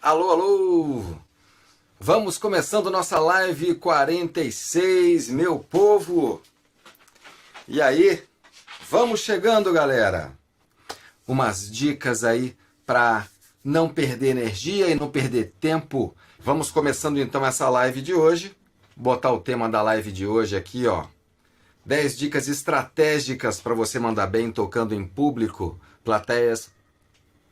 Alô, alô! Vamos começando nossa live 46, meu povo! E aí, vamos chegando, galera! Umas dicas aí para não perder energia e não perder tempo. Vamos começando então essa live de hoje. Vou botar o tema da live de hoje aqui, ó. 10 dicas estratégicas para você mandar bem tocando em público, plateias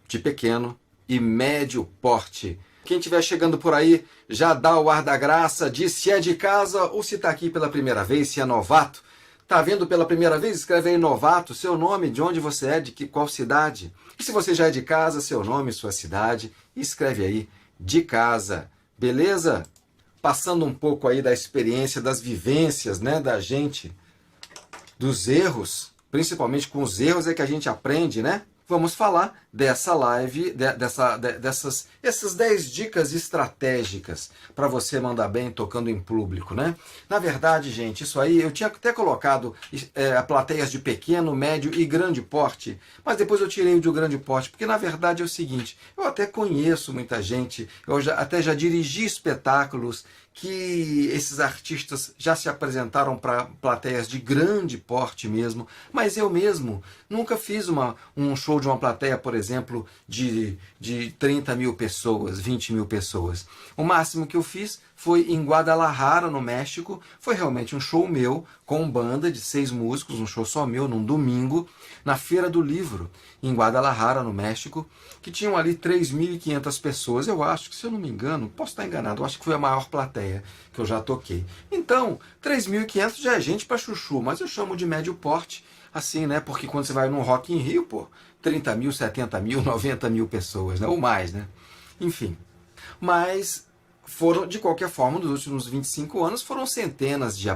de pequeno e médio porte. Quem estiver chegando por aí, já dá o ar da graça, diz se é de casa ou se está aqui pela primeira vez, se é novato. Tá vendo pela primeira vez? Escreve aí novato, seu nome, de onde você é, qual cidade. E se você já é de casa, seu nome, sua cidade, escreve aí de casa. Beleza? Passando um pouco aí da experiência, das vivências, né, da gente, dos erros, principalmente com os erros é que a gente aprende, né? Vamos falar dessa live, essas 10 dicas estratégicas para você mandar bem tocando em público, né? Na verdade, gente, isso aí eu tinha até colocado plateias de pequeno, médio e grande porte, mas depois eu tirei o de grande porte, porque na verdade é o seguinte, eu até conheço muita gente, até já dirigi espetáculos que esses artistas já se apresentaram para plateias de grande porte mesmo, mas eu mesmo nunca fiz um show de uma plateia, por exemplo, de 30 mil pessoas, 20 mil pessoas. O máximo que eu fiz foi em Guadalajara, no México. Foi realmente um show meu, com banda de 6 músicos, um show só meu, num domingo, na Feira do Livro, em Guadalajara, no México, que tinham ali 3.500 pessoas. Eu acho que, se eu não me engano, posso estar enganado, eu acho que foi a maior plateia que eu já toquei. Então, 3.500 já é gente para chuchu, mas eu chamo de médio porte, assim, né? Porque quando você vai num Rock in Rio, pô, 30 mil, 70 mil, 90 mil pessoas, né? Ou mais, né? Enfim. Mas foram, de qualquer forma, nos últimos 25 anos, foram centenas de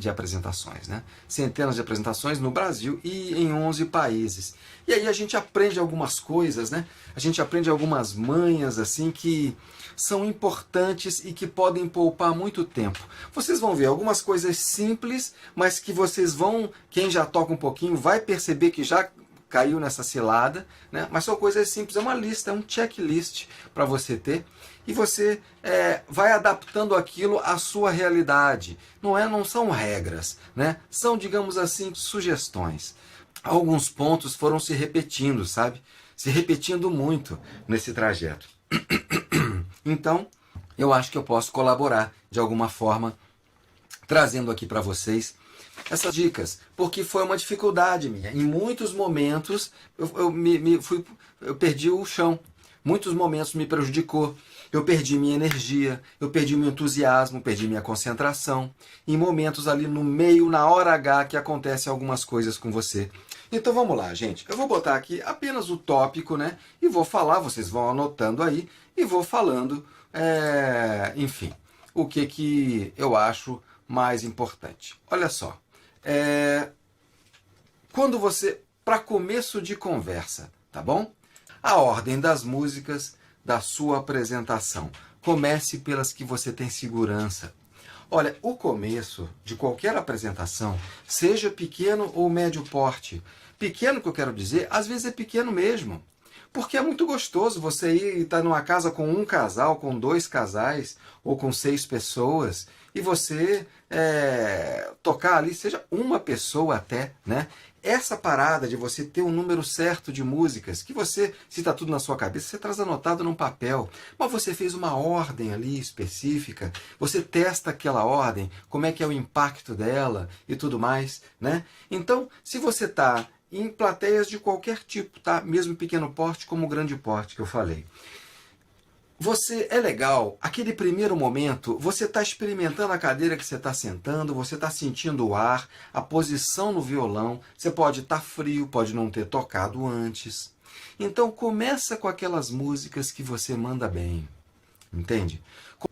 apresentações, né? Centenas de apresentações no Brasil e em 11 países. E aí a gente aprende algumas coisas, né? A gente aprende algumas manhas, assim, que são importantes e que podem poupar muito tempo. Vocês vão ver algumas coisas simples, mas que vocês vão, quem já toca um pouquinho, vai perceber que já caiu nessa cilada, né? Mas são coisas simples, é uma lista, é um checklist para você ter, e você vai adaptando aquilo à sua realidade. Não são regras, né? São, digamos assim, sugestões. Alguns pontos foram se repetindo, sabe? Se repetindo muito nesse trajeto. Então, eu acho que eu posso colaborar de alguma forma, trazendo aqui para vocês essas dicas, porque foi uma dificuldade minha. Em muitos momentos eu perdi o chão. Muitos momentos me prejudicou. Eu perdi minha energia, eu perdi meu entusiasmo, perdi minha concentração. Em momentos ali no meio, na hora H, que acontecem algumas coisas com você. Então vamos lá, gente. Eu vou botar aqui apenas o tópico, né? E vou falar, vocês vão anotando aí, e vou falando, enfim, o que eu acho mais importante. Olha só. Quando você, para começo de conversa, tá bom? A ordem das músicas da sua apresentação. Comece pelas que você tem segurança. Olha, o começo de qualquer apresentação, seja pequeno ou médio porte, pequeno que eu quero dizer, às vezes é pequeno mesmo. Porque é muito gostoso você ir estar numa casa com um casal, com 2 casais, ou com 6 pessoas, e você tocar ali, seja uma pessoa até, né? Essa parada de você ter um número certo de músicas, que você, se está tudo na sua cabeça, você traz anotado num papel, mas você fez uma ordem ali específica, você testa aquela ordem, como é que é o impacto dela e tudo mais, né? Então, se você está em plateias de qualquer tipo, tá? Mesmo pequeno porte como grande porte que eu falei. Você é legal, aquele primeiro momento, você está experimentando a cadeira que você está sentando, você está sentindo o ar, a posição no violão, você pode estar frio, pode não ter tocado antes. Então começa com aquelas músicas que você manda bem, entende?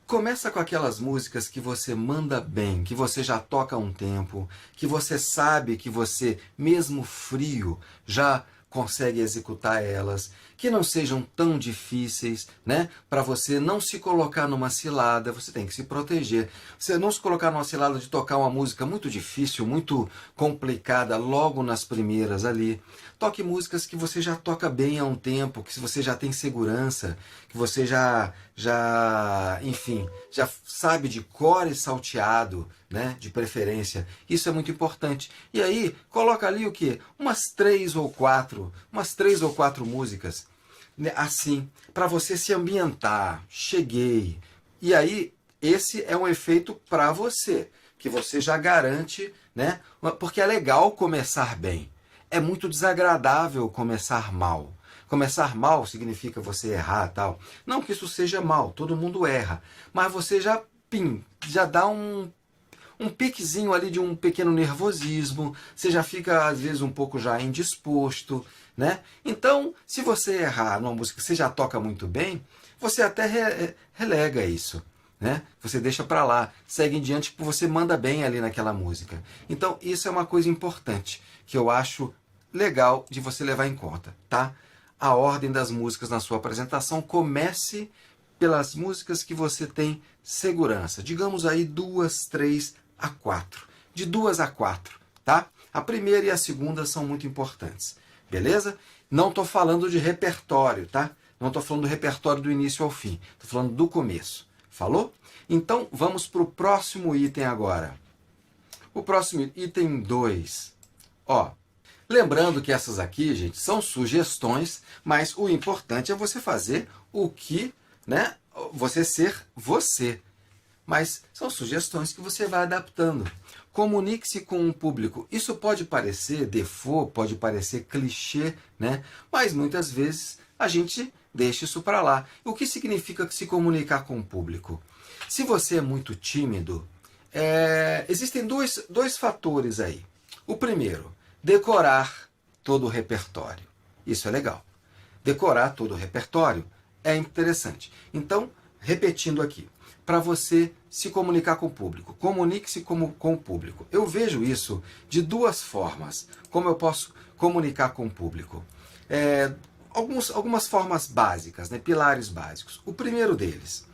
Começa com aquelas músicas que você manda bem, que você já toca há um tempo, que você sabe que você, mesmo frio, já consegue executar elas, que não sejam tão difíceis, né? Para você não se colocar numa cilada, você tem que se proteger. Você não se colocar numa cilada de tocar uma música muito difícil, muito complicada logo nas primeiras ali. Toque músicas que você já toca bem há um tempo, que você já tem segurança, que você enfim, já sabe de cor e salteado, né, de preferência. Isso é muito importante. E aí, coloca ali o quê? Umas três ou quatro músicas, né, assim, para você se ambientar. Cheguei. E aí, esse é um efeito para você, que você já garante, né? Porque é legal começar bem. É muito desagradável começar mal. Começar mal significa você errar, tal. Não que isso seja mal, todo mundo erra, mas você já dá um piquezinho ali de um pequeno nervosismo, você já fica às vezes um pouco já indisposto, né? Então, se você errar numa música que você já toca muito bem, você até relega isso, né? Você deixa para lá, segue em diante porque você manda bem ali naquela música. Então, isso é uma coisa importante que eu acho legal de você levar em conta, tá? A ordem das músicas na sua apresentação, comece pelas músicas que você tem segurança. Digamos aí 2, 3 a 4. De 2 a 4, tá? A primeira e a segunda são muito importantes, beleza? Não estou falando de repertório, tá? Não estou falando do repertório do início ao fim. Estou falando do começo. Falou? Então, vamos para o próximo item agora. O próximo item 2. Ó, lembrando que essas aqui, gente, são sugestões, mas o importante é você fazer o que, né, você ser você. Mas são sugestões que você vai adaptando. Comunique-se com o público. Isso pode parecer default, pode parecer clichê, né? Mas muitas vezes a gente deixa isso para lá. O que significa se comunicar com o público? Se você é muito tímido, existem dois fatores aí. O primeiro, decorar todo o repertório. Isso é legal. Decorar todo o repertório é interessante. Então, repetindo aqui, para você se comunicar com o público, comunique-se com o público. Eu vejo isso de duas formas. Como eu posso comunicar com o público? Algumas formas básicas, né? Pilares básicos. O primeiro deles,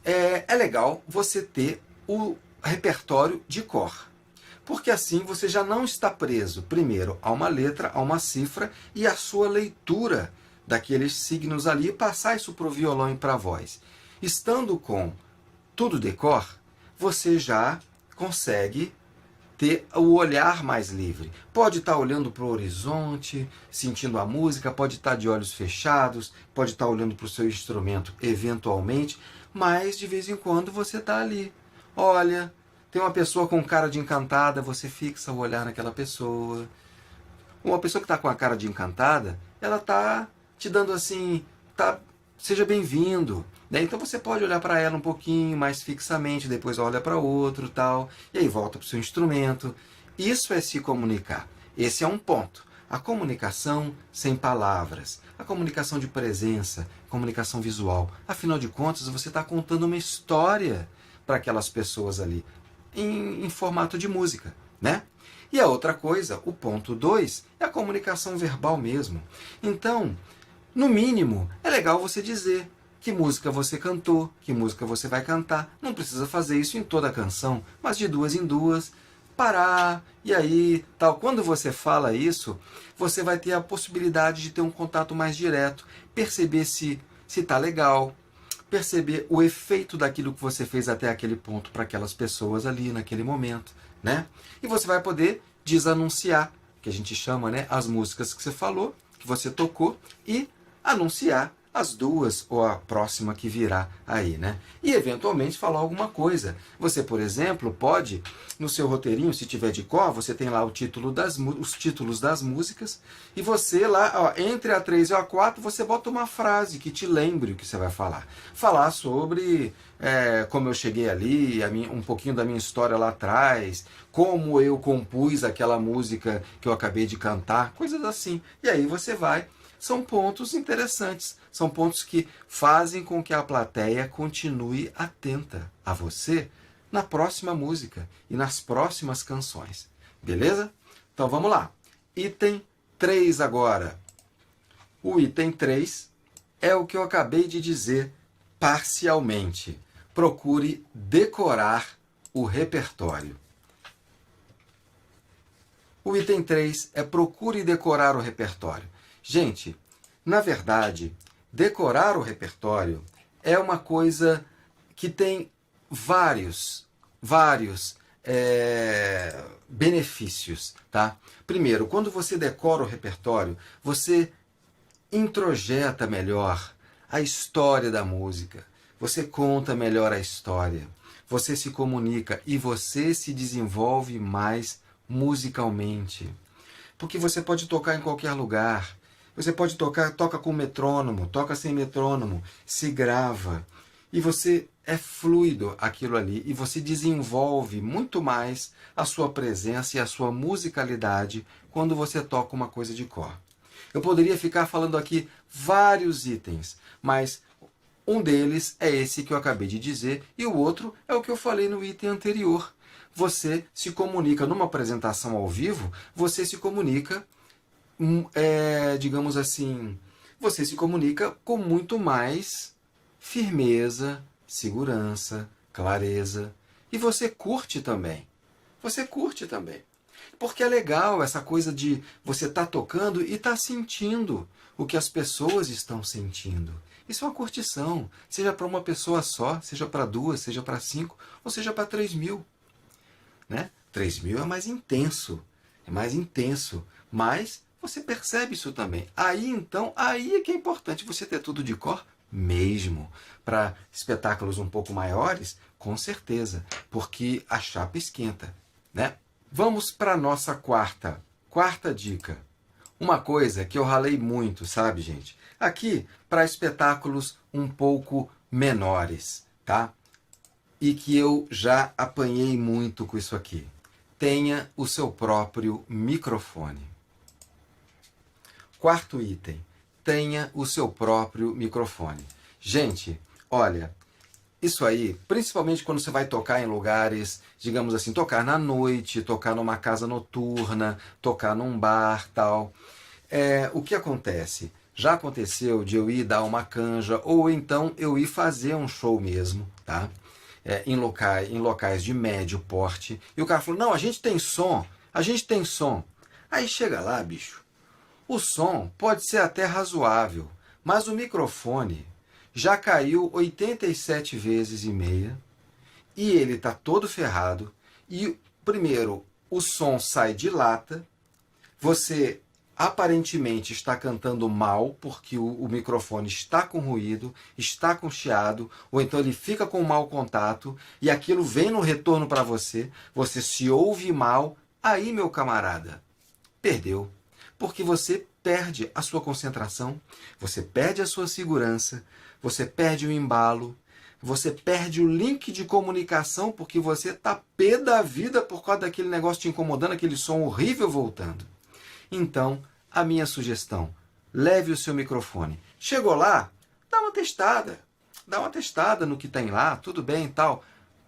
é legal você ter o repertório de cor. Porque assim você já não está preso, primeiro, a uma letra, a uma cifra e a sua leitura daqueles signos ali e passar isso para o violão e para a voz. Estando com tudo de cor, você já consegue ter o olhar mais livre. Pode estar olhando para o horizonte, sentindo a música, pode estar de olhos fechados, pode estar olhando para o seu instrumento eventualmente, mas de vez em quando você está ali. Olha, tem uma pessoa com cara de encantada, você fixa o olhar naquela pessoa. Uma pessoa que está com a cara de encantada, ela está te dando assim, seja bem-vindo. Né? Então você pode olhar para ela um pouquinho mais fixamente, depois olha para outro, tal, e aí volta para o seu instrumento. Isso é se comunicar. Esse é um ponto. A comunicação sem palavras, a comunicação de presença, comunicação visual. Afinal de contas, você está contando uma história para aquelas pessoas ali, em formato de música, né? E a outra coisa, o ponto 2, é a comunicação verbal mesmo. Então, no mínimo, é legal você dizer que música você cantou, que música você vai cantar. Não precisa fazer isso em toda a canção, mas de duas em duas, parar, e aí, tal. Quando você fala isso, você vai ter a possibilidade de ter um contato mais direto, perceber se está legal, perceber o efeito daquilo que você fez até aquele ponto para aquelas pessoas ali, naquele momento, né? E você vai poder desanunciar, que a gente chama, né, as músicas que você falou, que você tocou, e anunciar as duas ou a próxima que virá aí, né? E eventualmente falar alguma coisa. Você, por exemplo, pode, no seu roteirinho, se tiver de cor, você tem lá os títulos das músicas, e você lá, ó, entre a 3 e a 4, você bota uma frase que te lembre o que você vai falar. Falar sobre como eu cheguei ali, um pouquinho da minha história lá atrás, como eu compus aquela música que eu acabei de cantar, coisas assim. E aí você vai. São pontos interessantes, são pontos que fazem com que a plateia continue atenta a você na próxima música e nas próximas canções. Beleza? Então vamos lá. Item 3 agora. O item 3 é o que eu acabei de dizer parcialmente. Procure decorar o repertório. O item 3 é procure decorar o repertório. Gente, na verdade, decorar o repertório é uma coisa que tem vários benefícios, tá? Primeiro, quando você decora o repertório, você introjeta melhor a história da música, você conta melhor a história, você se comunica e você se desenvolve mais musicalmente. Porque você pode tocar em qualquer lugar, você pode toca com metrônomo, toca sem metrônomo, se grava, e você é fluido aquilo ali, e você desenvolve muito mais a sua presença e a sua musicalidade quando você toca uma coisa de cor. Eu poderia ficar falando aqui vários itens, mas um deles é esse que eu acabei de dizer, e o outro é o que eu falei no item anterior. Você se comunica numa apresentação ao vivo, você se comunica, digamos assim, você se comunica com muito mais firmeza, segurança, clareza. E você curte também. Você curte também. Porque é legal essa coisa de você estar tocando e estar sentindo o que as pessoas estão sentindo. Isso é uma curtição, seja para uma pessoa só, seja para 2, seja para 5, ou seja para 3.000. Né? 3.000 é mais intenso, mas você percebe isso também. Aí então, aí é que é importante você ter tudo de cor mesmo. Para espetáculos um pouco maiores, com certeza, porque a chapa esquenta, né? Vamos para a nossa quarta dica. Uma coisa que eu ralei muito, sabe, gente? Aqui, para espetáculos um pouco menores, tá? E que eu já apanhei muito com isso aqui. Tenha o seu próprio microfone. Quarto item. Tenha o seu próprio microfone. Gente, olha, isso aí, principalmente quando você vai tocar em lugares, digamos assim, tocar na noite, tocar numa casa noturna, tocar num bar, tal. O que acontece? Já aconteceu de eu ir dar uma canja, ou então eu ir fazer um show mesmo, tá? Em locais de médio porte, e o cara falou, não, a gente tem som. Aí chega lá, bicho, o som pode ser até razoável, mas o microfone já caiu 87 vezes e meia, e ele está todo ferrado, e primeiro, o som sai de lata, você aparentemente está cantando mal, porque o microfone está com ruído, está com chiado, ou então ele fica com mau contato, e aquilo vem no retorno para você, você se ouve mal, aí, meu camarada, perdeu. Porque você perde a sua concentração, você perde a sua segurança, você perde o embalo, você perde o link de comunicação, porque você está pé da vida por causa daquele negócio te incomodando, aquele som horrível voltando. Então, a minha sugestão, leve o seu microfone. Chegou lá, dá uma testada no que tem lá, tudo bem e tal.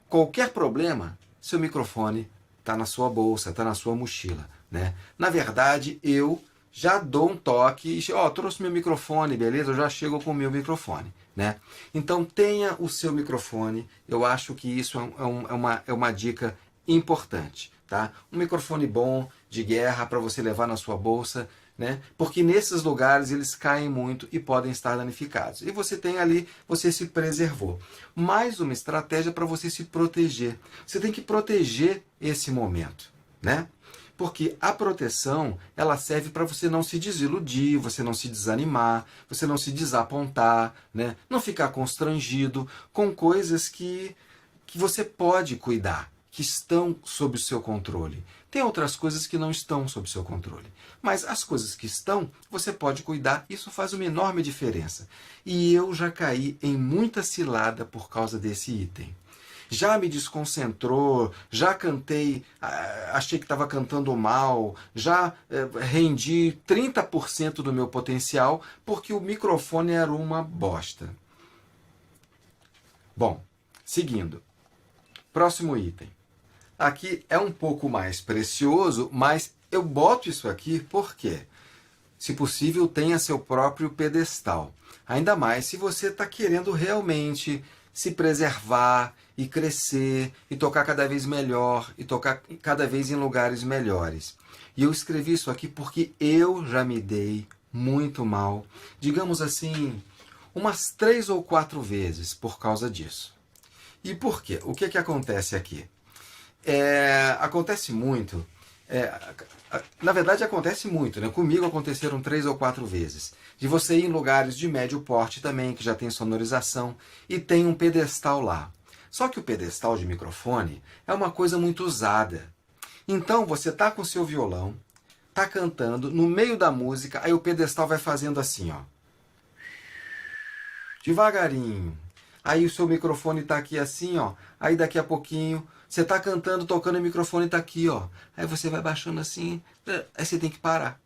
Qualquer problema, seu microfone está na sua bolsa, está na sua mochila, né? Na verdade, eu já dou um toque, trouxe meu microfone, beleza? Eu já chego com o meu microfone, né? Então, tenha o seu microfone, eu acho que isso é uma dica importante. Tá? Um microfone bom, de guerra, para você levar na sua bolsa, né? Porque nesses lugares eles caem muito e podem estar danificados. E você tem ali, você se preservou. Mais uma estratégia para você se proteger. Você tem que proteger esse momento, né? Porque a proteção, ela serve para você não se desiludir, você não se desanimar, você não se desapontar, né? Não ficar constrangido com coisas que você pode cuidar, que estão sob o seu controle. Tem outras coisas que não estão sob o seu controle. Mas as coisas que estão, você pode cuidar. Isso faz uma enorme diferença. E eu já caí em muita cilada por causa desse item. Já me desconcentrou, já cantei, achei que estava cantando mal, já rendi 30% do meu potencial porque o microfone era uma bosta. Bom, seguindo. Próximo item. Aqui é um pouco mais precioso, mas eu boto isso aqui por quê? se possível, tenha seu próprio pedestal. Ainda mais se você está querendo realmente se preservar e crescer e tocar cada vez melhor e tocar cada vez em lugares melhores. E eu escrevi isso aqui porque eu já me dei muito mal, digamos assim, umas 3 ou 4 vezes por causa disso. E por quê? O que acontece aqui? Acontece muito, na verdade acontece muito, né? Comigo aconteceram 3 ou 4 vezes, de você ir em lugares de médio porte também, que já tem sonorização, e tem um pedestal lá. Só que o pedestal de microfone é uma coisa muito usada. Então você tá com o seu violão, tá cantando, no meio da música, aí o pedestal vai fazendo assim, ó. Devagarinho. Aí o seu microfone tá aqui assim, ó. Aí daqui a pouquinho, você tá cantando, tocando, o microfone tá aqui, ó. Aí você vai baixando assim, aí você tem que parar.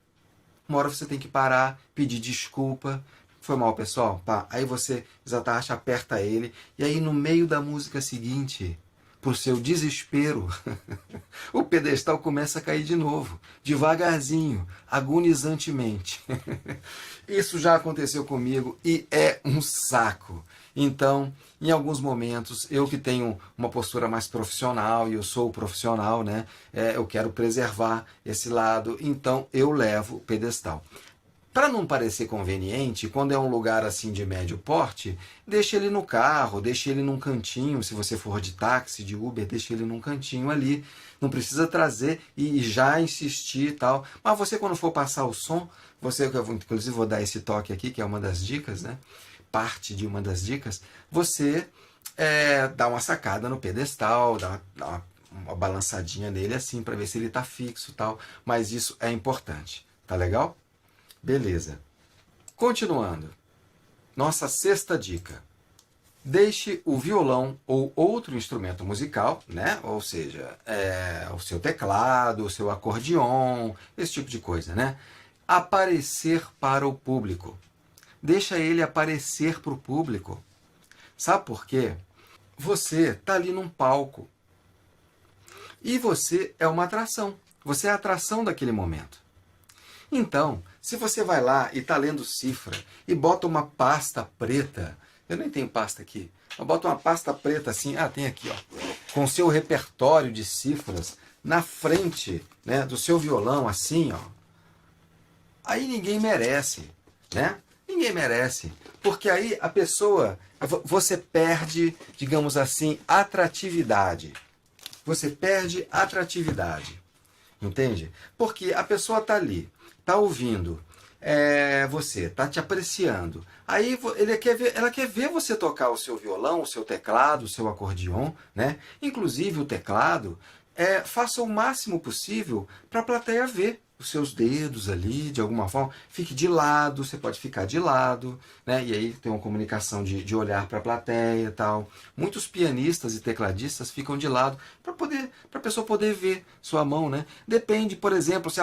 Uma hora você tem que parar, pedir desculpa. Foi mal, pessoal? Pá. Aí você, Zatacha, aperta ele. E aí no meio da música seguinte, por seu desespero, o pedestal começa a cair de novo, devagarzinho, agonizantemente. Isso já aconteceu comigo e é um saco. Então, em alguns momentos, eu que tenho uma postura mais profissional, e eu sou profissional, né? Eu quero preservar esse lado, então eu levo o pedestal. Para não parecer conveniente, quando é um lugar assim de médio porte, deixe ele no carro, deixe ele num cantinho, se você for de táxi, de Uber, deixe ele num cantinho ali. Não precisa trazer e já insistir e tal. Mas você, quando for passar o som, inclusive vou dar esse toque aqui, que é uma das dicas, né? Parte de uma das dicas, você dá uma sacada no pedestal, dá uma balançadinha nele assim, para ver se ele está fixo e tal. Mas isso é importante, tá legal? Beleza. Continuando. Nossa sexta dica. Deixe o violão ou outro instrumento musical, né? Ou seja, o seu teclado, o seu acordeon, esse tipo de coisa, né? Aparecer para o público. Deixa ele aparecer para o público. Sabe por quê? Você está ali num palco. E você é uma atração. Você é a atração daquele momento. Então, se você vai lá e está lendo cifra e bota uma pasta preta, eu nem tenho pasta aqui, eu boto uma pasta preta assim, tem aqui, ó, com o seu repertório de cifras na frente, né, do seu violão, assim, ó, aí ninguém merece, né? Ninguém merece, porque aí a pessoa, você perde, digamos assim, atratividade. Você perde atratividade, entende? Porque a pessoa está ali, está ouvindo, você está te apreciando. Aí ela quer ver você tocar o seu violão, o seu teclado, o seu acordeon, né? Inclusive o teclado, faça o máximo possível para a plateia ver os seus dedos ali, de alguma forma. Fique de lado, você pode ficar de lado, né? E aí tem uma comunicação de olhar para a plateia e tal. Muitos pianistas e tecladistas ficam de lado para a pessoa poder ver sua mão, né? Depende, por exemplo, se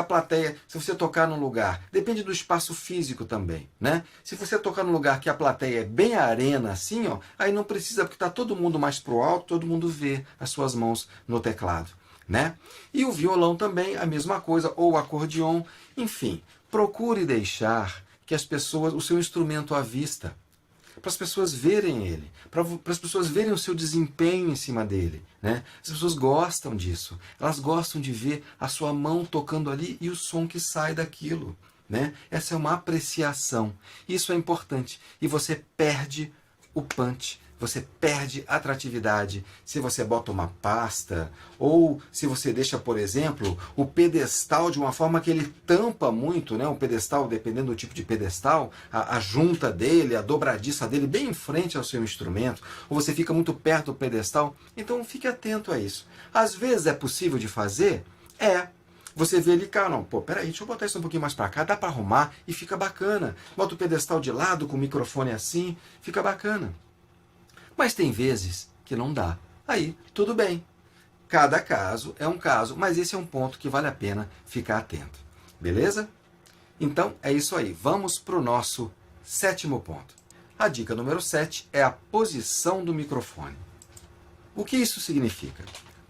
você tocar num lugar, depende do espaço físico também, né? Se você tocar num lugar que a plateia é bem arena, assim, ó, aí não precisa, porque está todo mundo mais pro alto, todo mundo vê as suas mãos no teclado, né? E o violão também, a mesma coisa, ou o acordeon, enfim, procure deixar que as pessoas, o seu instrumento à vista, para as pessoas verem ele, para as pessoas verem o seu desempenho em cima dele, né? As pessoas gostam disso, elas gostam de ver a sua mão tocando ali e o som que sai daquilo, né? Essa é uma apreciação, isso é importante, e você perde o punch, você perde atratividade se você bota uma pasta, ou se você deixa, por exemplo, o pedestal de uma forma que ele tampa muito, né? O pedestal, dependendo do tipo de pedestal, a junta dele, a dobradiça dele, bem em frente ao seu instrumento, ou você fica muito perto do pedestal. Então fique atento a isso. Às vezes é possível de fazer? Você vê ele, cara, não, peraí, deixa eu botar isso um pouquinho mais para cá, dá para arrumar e fica bacana. Bota o pedestal de lado com o microfone assim, fica bacana. Mas tem vezes que não dá. Aí, tudo bem. Cada caso é um caso, mas esse é um ponto que vale a pena ficar atento. Beleza? Então, é isso aí. Vamos para o nosso 7º ponto. A dica número 7 é a posição do microfone. O que isso significa?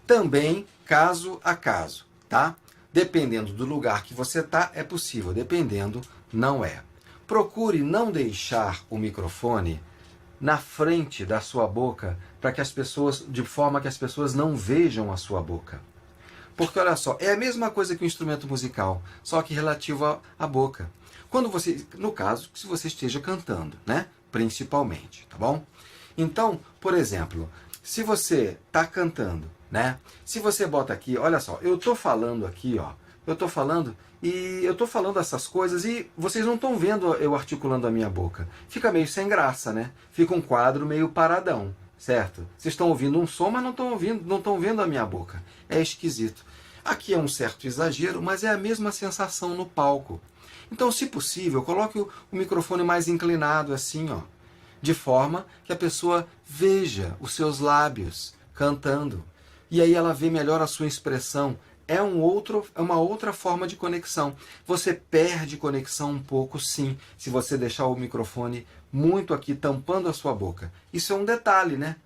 Também caso a caso, tá? Dependendo do lugar que você está, é possível. Dependendo Não é. Procure não deixar o microfone na frente da sua boca para que as pessoas, de forma que as pessoas não vejam a sua boca. Porque olha só, é a mesma coisa que um instrumento musical, só que relativo à boca. Quando você, no caso, se você esteja cantando, né? Principalmente, tá bom? Então, por exemplo, se você está cantando, né? Se você bota aqui, olha só, eu estou falando aqui, ó, eu estou falando e eu estou falando essas coisas e vocês não estão vendo eu articulando a minha boca. Fica meio sem graça, né? Fica um quadro meio paradão, certo? Vocês estão ouvindo um som, mas não estão vendo a minha boca. É esquisito. Aqui é um certo exagero, mas é a mesma sensação no palco. Então, se possível, coloque o microfone mais inclinado assim, ó, de forma que a pessoa veja os seus lábios cantando. E aí ela vê melhor a sua expressão. É uma outra forma de conexão. Você perde conexão um pouco, sim, se você deixar o microfone muito aqui, tampando a sua boca. Isso é um detalhe, né?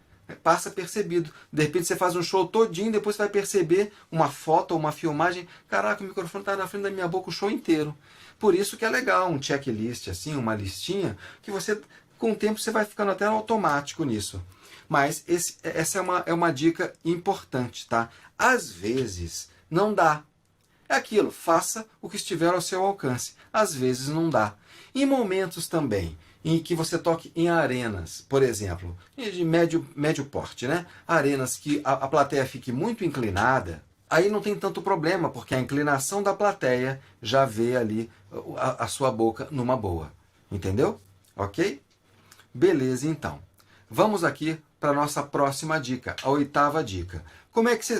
Passa percebido. De repente você faz um show todinho, depois você vai perceber uma foto ou uma filmagem. Caraca, o microfone está na frente da minha boca o show inteiro. Por isso que é legal um checklist, assim, uma listinha, que você, com o tempo, você vai ficando até automático nisso. Mas essa é uma dica importante, tá? Às vezes não dá. É aquilo, faça o que estiver ao seu alcance. Às vezes não dá. Em momentos também em que você toque em arenas, por exemplo, de médio porte, né? Arenas que a plateia fique muito inclinada, aí não tem tanto problema, porque a inclinação da plateia já vê ali a sua boca numa boa. Entendeu? Ok? Beleza, então. Vamos aqui para a nossa próxima dica, a 8ª dica.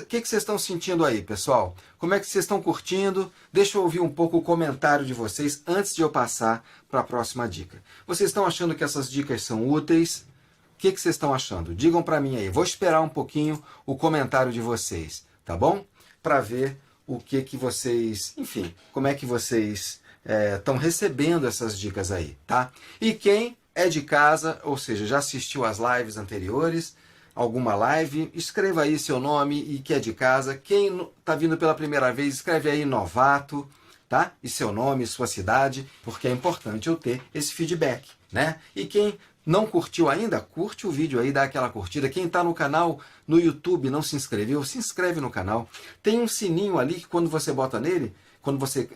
Que vocês estão sentindo aí, pessoal? Como é que vocês estão curtindo? Deixa eu ouvir um pouco o comentário de vocês antes de eu passar para a próxima dica. Vocês estão achando que essas dicas são úteis? O que vocês estão achando? Digam para mim aí. Vou esperar um pouquinho o comentário de vocês, tá bom? Para ver o que vocês... Enfim, como é que vocês estão recebendo essas dicas aí, tá? E quem é de casa, ou seja, já assistiu às lives anteriores, alguma live, escreva aí seu nome e que é de casa. Quem está vindo pela primeira vez, escreve aí novato, tá? E seu nome, sua cidade, porque é importante eu ter esse feedback, né? E quem não curtiu ainda, curte o vídeo aí, dá aquela curtida. Quem está no canal, no YouTube, não se inscreveu, se inscreve no canal. Tem um sininho ali que quando você bota nele, quando você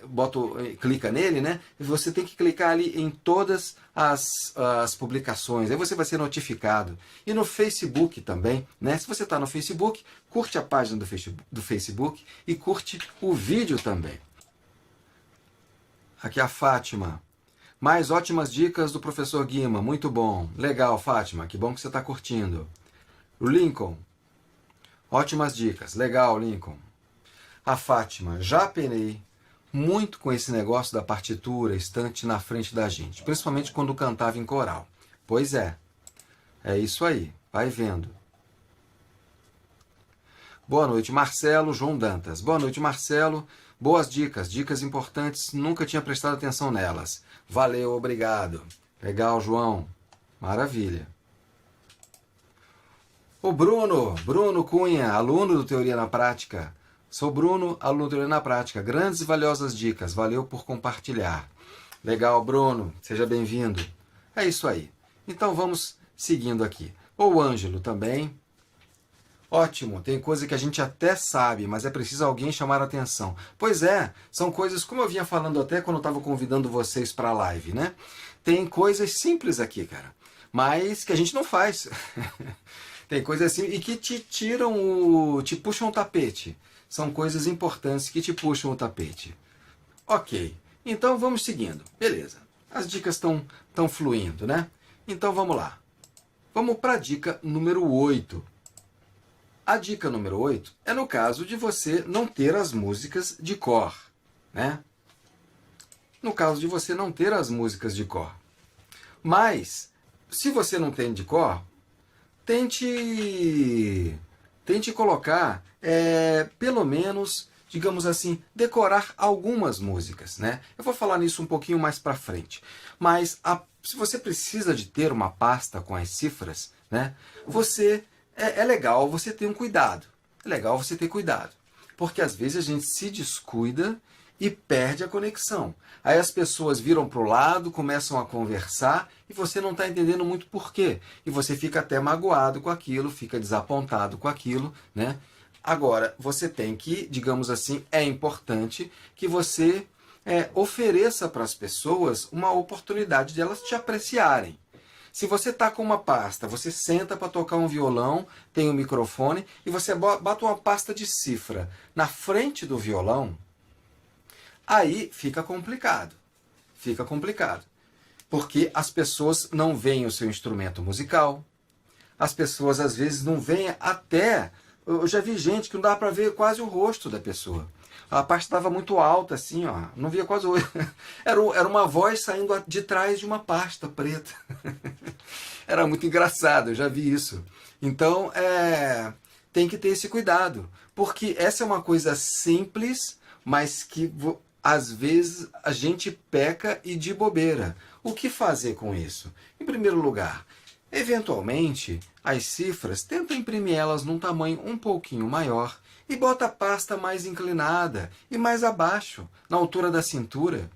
clica nele, né? Você tem que clicar ali em todas as publicações. Aí você vai ser notificado. E no Facebook também, né? Se você está no Facebook, curte a página do Facebook e curte o vídeo também. Aqui a Fátima. Mais ótimas dicas do professor Guima. Muito bom. Legal, Fátima. Que bom que você está curtindo. O Lincoln. Ótimas dicas. Legal, Lincoln. A Fátima. Já penei muito com esse negócio da partitura, estante na frente da gente, principalmente quando cantava em coral. Pois é isso aí, vai vendo. Boa noite, Marcelo, João Dantas. Boa noite, Marcelo. Boas dicas, dicas importantes, nunca tinha prestado atenção nelas. Valeu, obrigado. Legal, João. Maravilha. O Bruno Cunha, aluno do Teoria na Prática. Sou Bruno, aluno do Teoria na Prática. Grandes e valiosas dicas. Valeu por compartilhar. Legal, Bruno. Seja bem-vindo. É isso aí. Então vamos seguindo aqui. O Ângelo também. Ótimo. Tem coisa que a gente até sabe, mas é preciso alguém chamar a atenção. Pois é, são coisas, como eu vinha falando até quando eu estava convidando vocês para a live, né? Tem coisas simples aqui, cara. Mas que a gente não faz. Tem coisas assim e que te te puxam o tapete. São coisas importantes que te puxam o tapete. Ok, então vamos seguindo. Beleza, as dicas estão fluindo, né? Então vamos lá. Vamos para a dica número 8. A dica número 8 é no caso de você não ter as músicas de cor, né? No caso de você não ter as músicas de cor. Mas, se você não tem de cor, tente colocar, pelo menos, digamos assim, decorar algumas músicas, né? Eu vou falar nisso um pouquinho mais para frente. Mas se você precisa de ter uma pasta com as cifras, né? É legal você ter um cuidado. É legal você ter cuidado. Porque às vezes a gente se descuida e perde a conexão. Aí as pessoas viram para o lado, começam a conversar e você não está entendendo muito por quê. E você fica até magoado com aquilo, fica desapontado com aquilo, né? Agora, você tem que, digamos assim, é importante que você ofereça para as pessoas uma oportunidade de elas te apreciarem. Se você está com uma pasta, você senta para tocar um violão, tem um microfone e você bota uma pasta de cifra na frente do violão, aí fica complicado. Fica complicado. Porque as pessoas não veem o seu instrumento musical, as pessoas às vezes não veem até... Eu já vi gente que não dá para ver quase o rosto da pessoa. A pasta estava muito alta, assim, ó. Não via quase o... Era uma voz saindo de trás de uma pasta preta. Era muito engraçado, eu já vi isso. Então, tem que ter esse cuidado. Porque essa é uma coisa simples, mas que às vezes a gente peca e de bobeira. O que fazer com isso? Em primeiro lugar, eventualmente, as cifras, tenta imprimir elas num tamanho um pouquinho maior e bota a pasta mais inclinada e mais abaixo, na altura da cintura.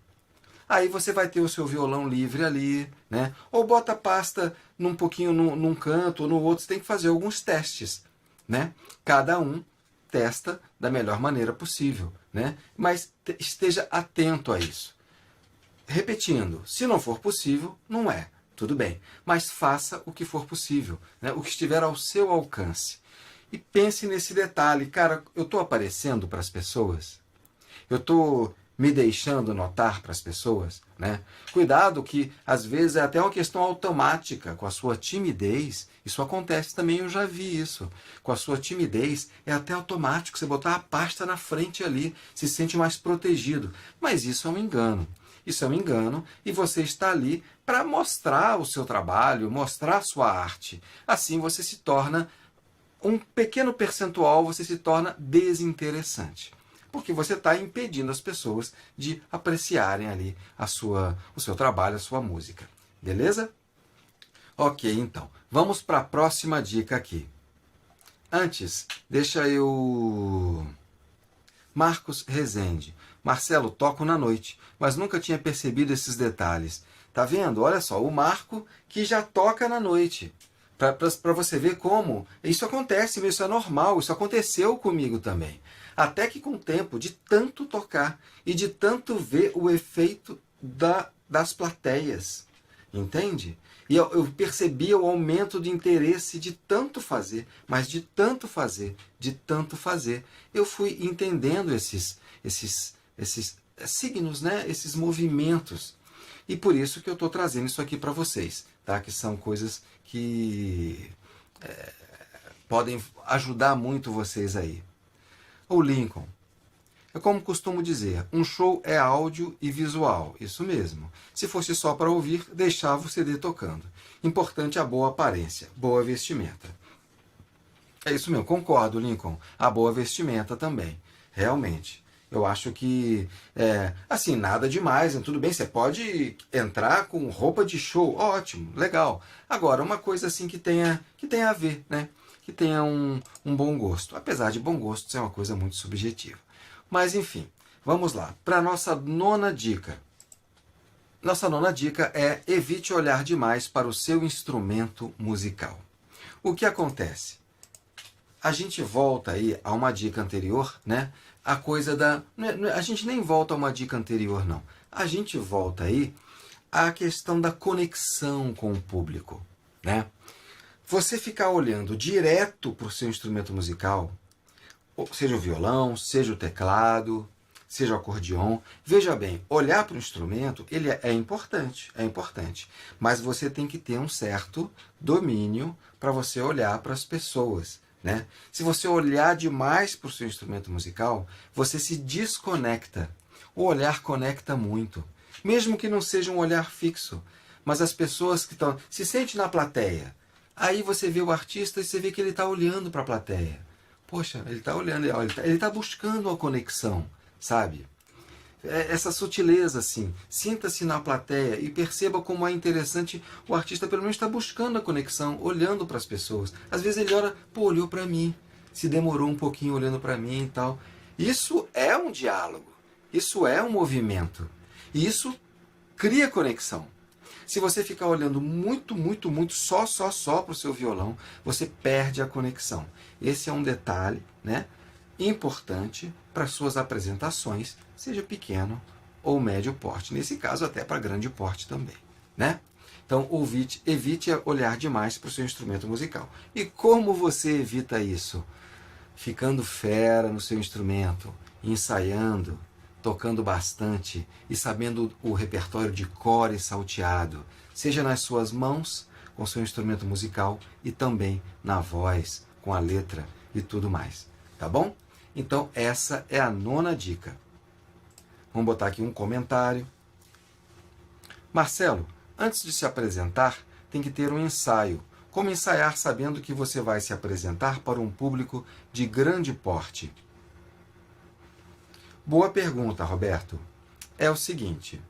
Aí você vai ter o seu violão livre ali, né? Ou bota a pasta num pouquinho num canto ou no outro, você tem que fazer alguns testes, né? Cada um testa da melhor maneira possível, né? Mas esteja atento a isso. Repetindo, se não for possível, não é. Tudo bem, mas faça o que for possível, né? O que estiver ao seu alcance. E pense nesse detalhe, cara, eu estou aparecendo para as pessoas? Eu estou me deixando notar para as pessoas? Né? Cuidado que às vezes é até uma questão automática, com a sua timidez, isso acontece também, eu já vi isso. Com a sua timidez é até automático, você botar a pasta na frente ali, se sente mais protegido. Mas isso é um engano. Isso é um engano e você está ali para mostrar o seu trabalho, mostrar a sua arte. Assim você se torna, um pequeno percentual, você se torna desinteressante. Porque você está impedindo as pessoas de apreciarem ali o seu trabalho, a sua música. Beleza? Ok, então. Vamos para a próxima dica aqui. Antes, deixa eu... Marcos Rezende. Marcelo, toco na noite, mas nunca tinha percebido esses detalhes. Tá vendo? Olha só, o Marco que já toca na noite. Para você ver como isso acontece, isso é normal, isso aconteceu comigo também. Até que com o tempo, de tanto tocar e de tanto ver o efeito das plateias, entende? E eu percebia o aumento de interesse de tanto fazer, mas de tanto fazer, eu fui entendendo esses signos, né? Esses movimentos. E por isso que eu estou trazendo isso aqui para vocês, tá? Que são coisas que podem ajudar muito vocês aí. O Lincoln. É como costumo dizer, um show é áudio e visual, isso mesmo. Se fosse só para ouvir, deixava o CD tocando. Importante a boa aparência, boa vestimenta. É isso mesmo, concordo, Lincoln. A boa vestimenta também, realmente. Eu acho que, assim, nada demais, tudo bem, você pode entrar com roupa de show, ótimo, legal. Agora, uma coisa assim que tenha a ver, né? Que tenha um bom gosto. Apesar de bom gosto ser uma coisa muito subjetiva. Mas, enfim, vamos lá. Para a nossa nona dica. Nossa nona dica é evite olhar demais para o seu instrumento musical. O que acontece? A gente volta aí a uma dica anterior, né? A coisa da... A gente nem volta a uma dica anterior, não. A gente volta aí à questão da conexão com o público, né? Você ficar olhando direto para o seu instrumento musical, seja o violão, seja o teclado, seja o acordeon, veja bem, olhar para o instrumento, ele é importante, mas você tem que ter um certo domínio para você olhar para as pessoas, né? Se você olhar demais para o seu instrumento musical, você se desconecta. O olhar conecta muito, mesmo que não seja um olhar fixo, mas as pessoas que estão... Se sente na plateia, aí você vê o artista e você vê que ele está olhando para a plateia. Poxa, ele está olhando, ele está buscando uma conexão, sabe? Essa sutileza, assim. Sinta-se na plateia e perceba como é interessante o artista, pelo menos, está buscando a conexão, olhando para as pessoas. Às vezes ele olhou para mim, se demorou um pouquinho olhando para mim e tal. Isso é um diálogo. Isso é um movimento. E isso cria conexão. Se você ficar olhando muito só para o seu violão, você perde a conexão. Esse é um detalhe, né, importante para suas apresentações, seja pequeno ou médio porte. Nesse caso, até para grande porte também, né? Então, evite olhar demais para o seu instrumento musical. E como você evita isso? Ficando fera no seu instrumento, ensaiando, tocando bastante e sabendo o repertório de cor e salteado, seja nas suas mãos, com seu instrumento musical, e também na voz, com a letra e tudo mais. Tá bom? Então, essa é a 9ª dica. Vamos botar aqui um comentário. Marcelo, antes de se apresentar, tem que ter um ensaio. Como ensaiar sabendo que você vai se apresentar para um público de grande porte? Boa pergunta, Roberto. É o seguinte,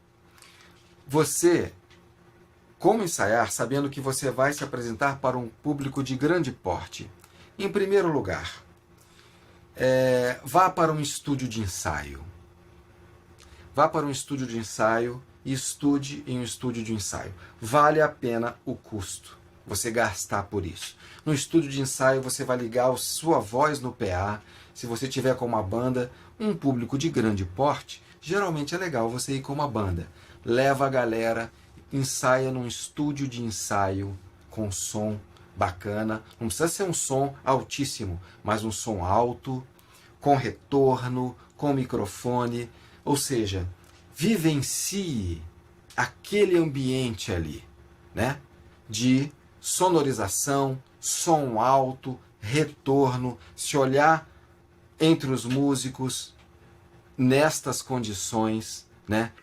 como ensaiar sabendo que você vai se apresentar para um público de grande porte? Em primeiro lugar, vá para um estúdio de ensaio. Vá para um estúdio de ensaio e estude em um estúdio de ensaio. Vale a pena o custo, você gastar por isso. No estúdio de ensaio você vai ligar a sua voz no PA. Se você tiver com uma banda, um público de grande porte, geralmente é legal você ir com uma banda. Leva a galera, ensaia num estúdio de ensaio com som bacana. Não precisa ser um som altíssimo, mas um som alto, com retorno, com microfone. Ou seja, vivencie aquele ambiente ali, né? De sonorização, som alto, retorno. Se olhar entre os músicos nestas condições, né?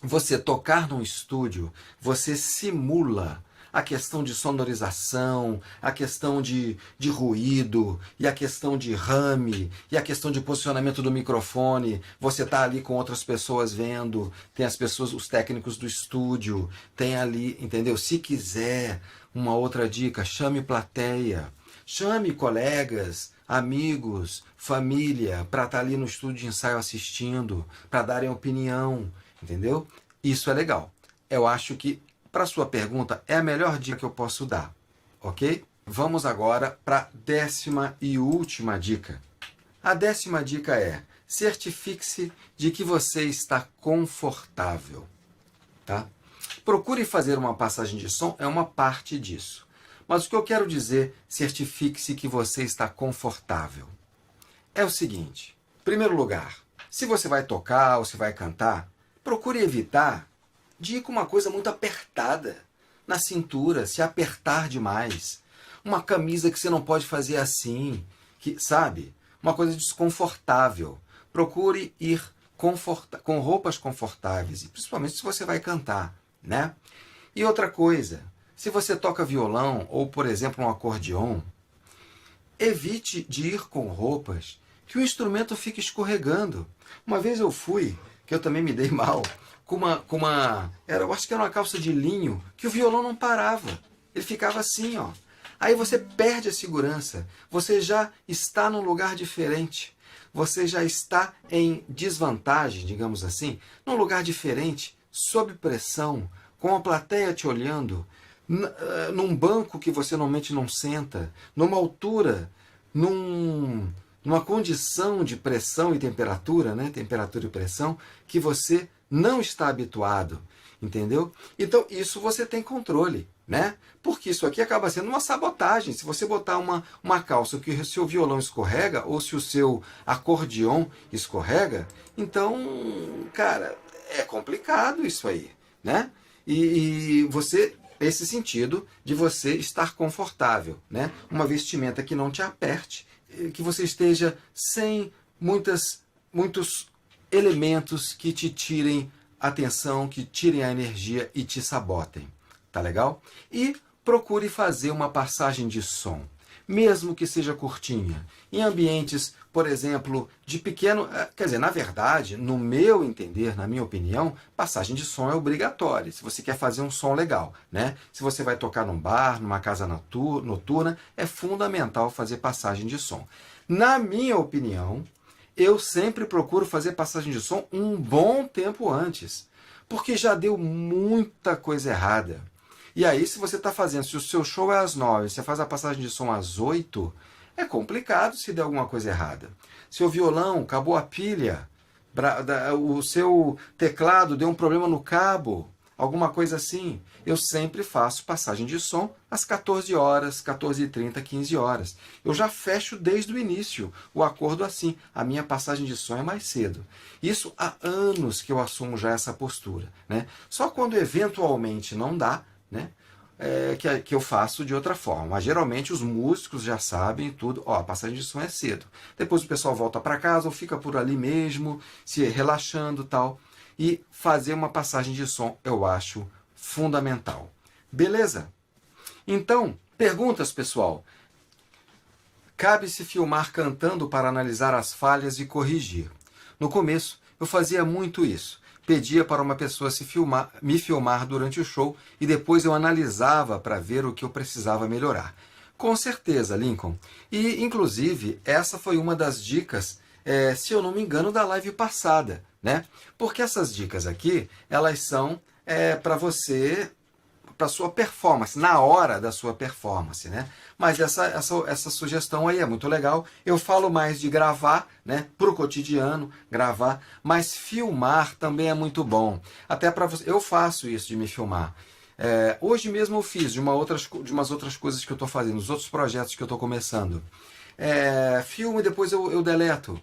Você tocar num estúdio, você simula a questão de sonorização, a questão de ruído, e a questão de rame, e a questão de posicionamento do microfone. Você está ali com outras pessoas vendo, tem as pessoas, os técnicos do estúdio, tem ali, entendeu? Se quiser, uma outra dica, chame plateia, chame colegas, amigos, família, para estar ali no estúdio de ensaio assistindo, para darem opinião, entendeu? Isso é legal. Eu acho que, para sua pergunta, é a melhor dica que eu posso dar, ok? Vamos agora para a 10ª e última dica. A 10ª dica é: certifique-se de que você está confortável, tá? Procure fazer uma passagem de som, é uma parte disso. Mas o que eu quero dizer, certifique-se que você está confortável. É o seguinte, em primeiro lugar, se você vai tocar ou se vai cantar, procure evitar de ir com uma coisa muito apertada na cintura, se apertar demais. Uma camisa que você não pode fazer assim, que, sabe? Uma coisa desconfortável. Procure ir com roupas confortáveis, e principalmente se você vai cantar, né? E outra coisa, se você toca violão ou, por exemplo, um acordeon, evite de ir com roupas que o instrumento fique escorregando. Uma vez eu fui, que eu também me dei mal, eu acho que era uma calça de linho, que o violão não parava. Ele ficava assim, ó. Aí você perde a segurança. Você já está num lugar diferente. Você já está em desvantagem, digamos assim, num lugar diferente, sob pressão, com a plateia te olhando, num banco que você normalmente não senta, numa altura, numa condição de pressão e temperatura, né? Temperatura e pressão, que você não está habituado, entendeu? Então, isso você tem controle, né? Porque isso aqui acaba sendo uma sabotagem. Se você botar uma calça que o seu violão escorrega, ou se o seu acordeon escorrega, então, cara, é complicado isso aí, né? E você, esse sentido de você estar confortável, né? Uma vestimenta que não te aperte, que você esteja sem muitos elementos que te tirem atenção, que tirem a energia e te sabotem. Tá legal? E procure fazer uma passagem de som, mesmo que seja curtinha, em ambientes, por exemplo, de pequeno... Quer dizer, na verdade, no meu entender, na minha opinião, passagem de som é obrigatória, se você quer fazer um som legal, né? Se você vai tocar num bar, numa casa noturna, é fundamental fazer passagem de som. Na minha opinião, eu sempre procuro fazer passagem de som um bom tempo antes, porque já deu muita coisa errada. E aí, se você está fazendo, se o seu show é às 9, você faz a passagem de som às 8, é complicado se der alguma coisa errada. Seu violão acabou a pilha, o seu teclado deu um problema no cabo, alguma coisa assim. Eu sempre faço passagem de som às 14 horas, 14h30, 15 horas. Eu já fecho desde o início o acordo assim. A minha passagem de som é mais cedo. Isso há anos que eu assumo já essa postura, né? Só quando eventualmente não dá, né? Que eu faço de outra forma. Mas geralmente os músicos já sabem tudo. Ó, a passagem de som é cedo. Depois o pessoal volta para casa ou fica por ali mesmo, se relaxando e tal. E fazer uma passagem de som eu acho fundamental. Beleza? Então, perguntas, pessoal. Cabe-se filmar cantando para analisar as falhas e corrigir. No começo, eu fazia muito isso. Pedia para uma pessoa me filmar durante o show e depois eu analisava para ver o que eu precisava melhorar. Com certeza, Lincoln. E, inclusive, essa foi uma das dicas, se eu não me engano, da live passada, né? Porque essas dicas aqui, elas são para você, para sua performance, na hora da sua performance, né? Mas essa sugestão aí é muito legal. Eu falo mais de gravar, né? Para o cotidiano, gravar, mas filmar também é muito bom. Até para você, eu faço isso de me filmar. Hoje mesmo eu fiz de umas outras coisas que eu estou fazendo, os outros projetos que eu estou começando. Filmo e depois eu deleto.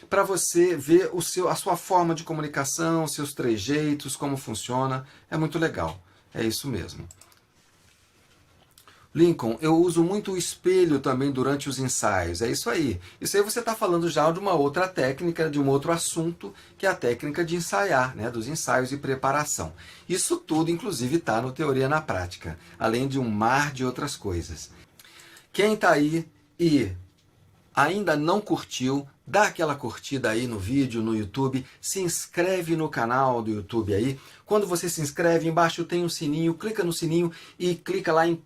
Para você ver a sua forma de comunicação, seus trejeitos, como funciona. É muito legal. É isso mesmo. Lincoln, eu uso muito o espelho também durante os ensaios. É isso aí. Isso aí você está falando já de uma outra técnica, de um outro assunto, que é a técnica de ensaiar, né? Dos ensaios e preparação. Isso tudo, inclusive, está no Teoria na Prática, além de um mar de outras coisas. Quem está aí e ainda não curtiu, dá aquela curtida aí no vídeo, no YouTube, se inscreve no canal do YouTube aí. Quando você se inscreve, embaixo tem um sininho, clica no sininho e clica lá em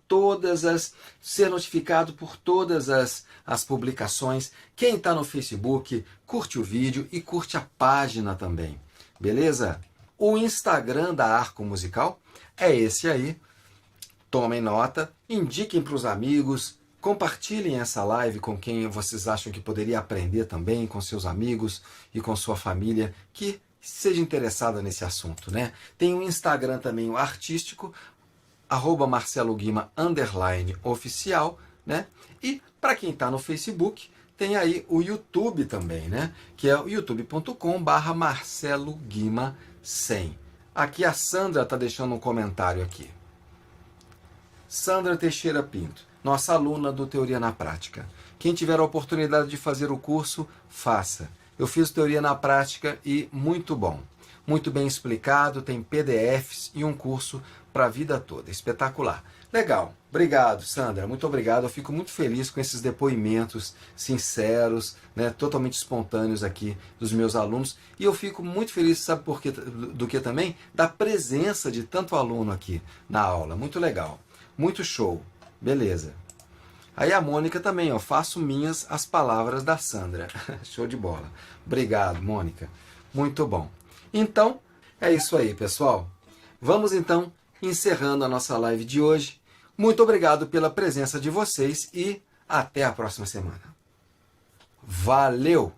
ser notificado por todas as publicações. Quem está no Facebook, curte o vídeo e curte a página também, beleza? O Instagram da Arco Musical é esse aí. Tomem nota, indiquem para os amigos, compartilhem essa live com quem vocês acham que poderia aprender também, com seus amigos e com sua família, que seja interessada nesse assunto, né? Tem um Instagram também, o artístico, @marceloguima _oficial, né? E para quem está no Facebook, tem aí o YouTube também, né? Que é o youtube.com/marceloguima100. Aqui a Sandra está deixando um comentário aqui. Sandra Teixeira Pinto, nossa aluna do Teoria na Prática. Quem tiver a oportunidade de fazer o curso, faça. Eu fiz Teoria na Prática e muito bom. Muito bem explicado, tem PDFs e um curso para a vida toda. Espetacular. Legal. Obrigado, Sandra. Muito obrigado. Eu fico muito feliz com esses depoimentos sinceros, né, totalmente espontâneos aqui dos meus alunos. E eu fico muito feliz, sabe por quê? Do que também? Da presença de tanto aluno aqui na aula. Muito legal. Muito show. Beleza. Aí a Mônica também, ó, faço minhas as palavras da Sandra. Show de bola. Obrigado, Mônica. Muito bom. Então, é isso aí, pessoal. Vamos então encerrando a nossa live de hoje. Muito obrigado pela presença de vocês e até a próxima semana. Valeu!